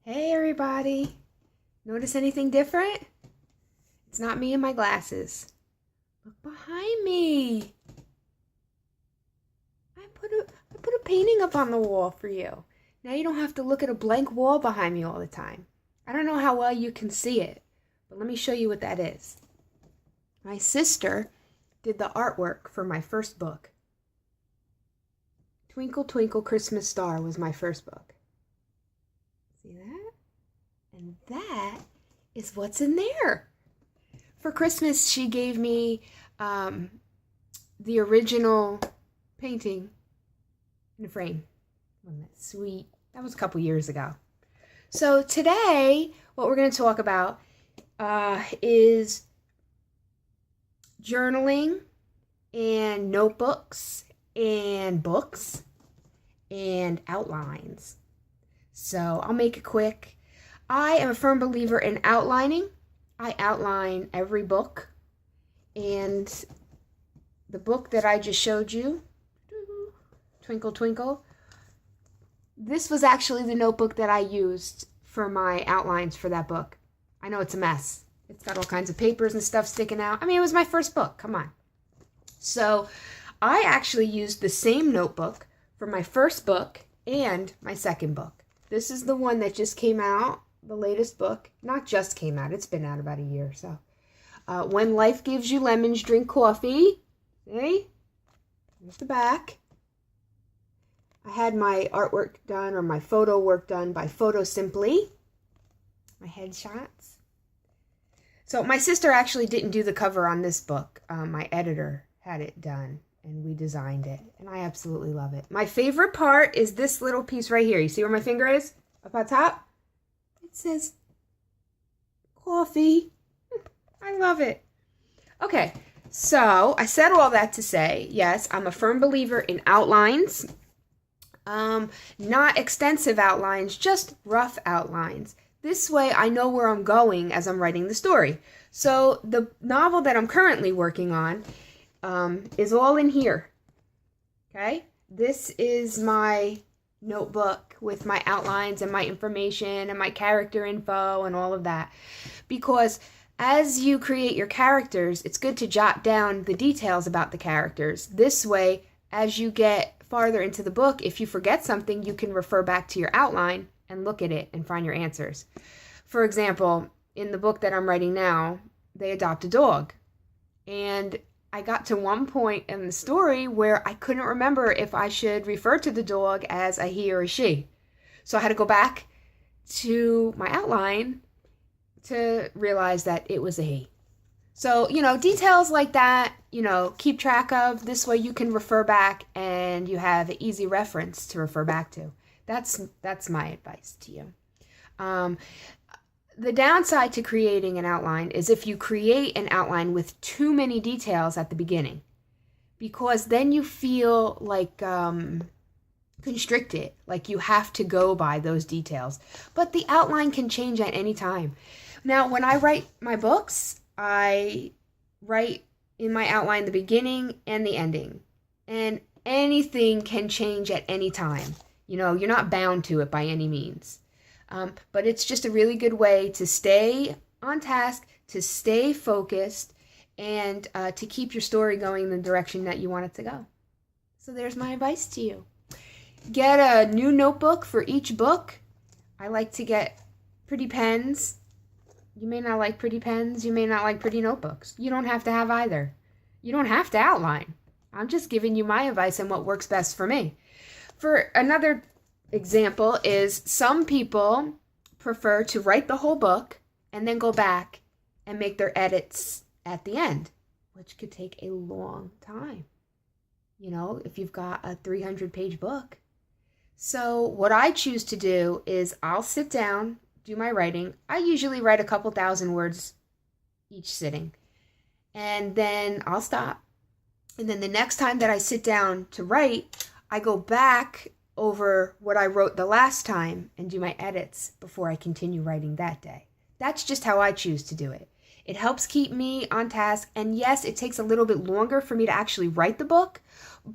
Hey everybody! Notice anything different? It's not me and my glasses. Look behind me! I put a painting up on the wall for you. Now you don't have to look at a blank wall behind me all the time. I don't know how well you can see it, but let me show you what that is. My sister did the artwork for my first book. Twinkle Twinkle Christmas Star was my first book. See that? And that is what's in there. For Christmas, she gave me the original painting in a frame. Wasn't that sweet? That was a couple years ago. So today, what we're going to talk about is journaling and notebooks and books and outlines. So I'll make it quick. I am a firm believer in outlining. I outline every book. And the book that I just showed you, Twinkle Twinkle, this was actually the notebook that I used for my outlines for that book. I know it's a mess. It's got all kinds of papers and stuff sticking out. I mean, it was my first book. Come on. So I actually used the same notebook for my first book and my second book. This is the one that just came out, the latest book. Not just came out, it's been out about a year or so. When Life Gives You Lemons, Drink Coffee. See? There's the back. I had my artwork done, or my photo work done by Photo Simply. My headshots. So my sister actually didn't do the cover on this book. My editor had it done, and we designed it, and I absolutely love it. My favorite part is this little piece right here. You see where my finger is? Up on top? It says coffee. I love it. Okay, so I said all that to say, yes, I'm a firm believer in outlines. Not extensive outlines, just rough outlines. This way I know where I'm going as I'm writing the story. So the novel that I'm currently working on is all in here. Okay? This is my notebook with my outlines and my information and my character info and all of that. Because as you create your characters, it's good to jot down the details about the characters. This way, as you get farther into the book, if you forget something, you can refer back to your outline and look at it and find your answers. For example, in the book that I'm writing now, they adopt a dog. And I got to one point in the story where I couldn't remember if I should refer to the dog as a he or a she. So I had to go back to my outline to realize that it was a he. So, details like that, keep track of. This way you can refer back and you have an easy reference to refer back to. That's my advice to you. The downside to creating an outline is if you create an outline with too many details at the beginning, because then you feel like constricted, like you have to go by those details. But the outline can change at any time. Now, when I write my books, I write in my outline the beginning and the ending. And anything can change at any time. You're not bound to it by any means. But it's just a really good way to stay on task, to stay focused, and to keep your story going in the direction that you want it to go. So there's my advice to you. Get a new notebook for each book. I like to get pretty pens. You may not like pretty pens. You may not like pretty notebooks. You don't have to have either. You don't have to outline. I'm just giving you my advice and what works best for me. For another example is some people prefer to write the whole book and then go back and make their edits at the end, which could take a long time, if you've got a 300-page book. So what I choose to do is I'll sit down, do my writing. I usually write a couple thousand words each sitting, and then I'll stop. And then the next time that I sit down to write, I go back over what I wrote the last time and do my edits before I continue writing that day. That's just how I choose to do it. It helps keep me on task, and yes, it takes a little bit longer for me to actually write the book,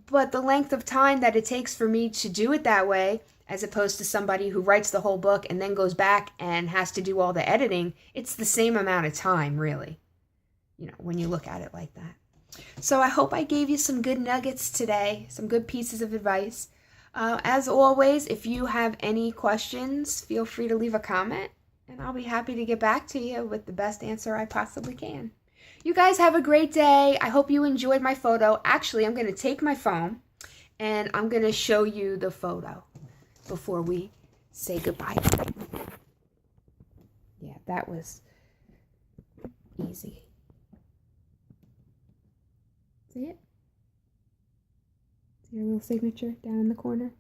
but the length of time that it takes for me to do it that way as opposed to somebody who writes the whole book and then goes back and has to do all the editing. It's the same amount of time, really, when you look at it like that. So I hope I gave you some good nuggets today, some good pieces of advice. As always, if you have any questions, feel free to leave a comment, and I'll be happy to get back to you with the best answer I possibly can. You guys have a great day. I hope you enjoyed my photo. Actually, I'm going to take my phone, and I'm going to show you the photo before we say goodbye. Yeah, that was easy. See it? See your little signature down in the corner?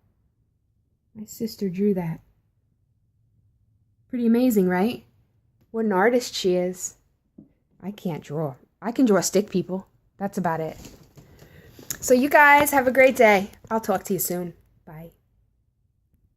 My sister drew that. Pretty amazing, right? What an artist she is. I can't draw. I can draw stick people. That's about it. So you guys have a great day. I'll talk to you soon.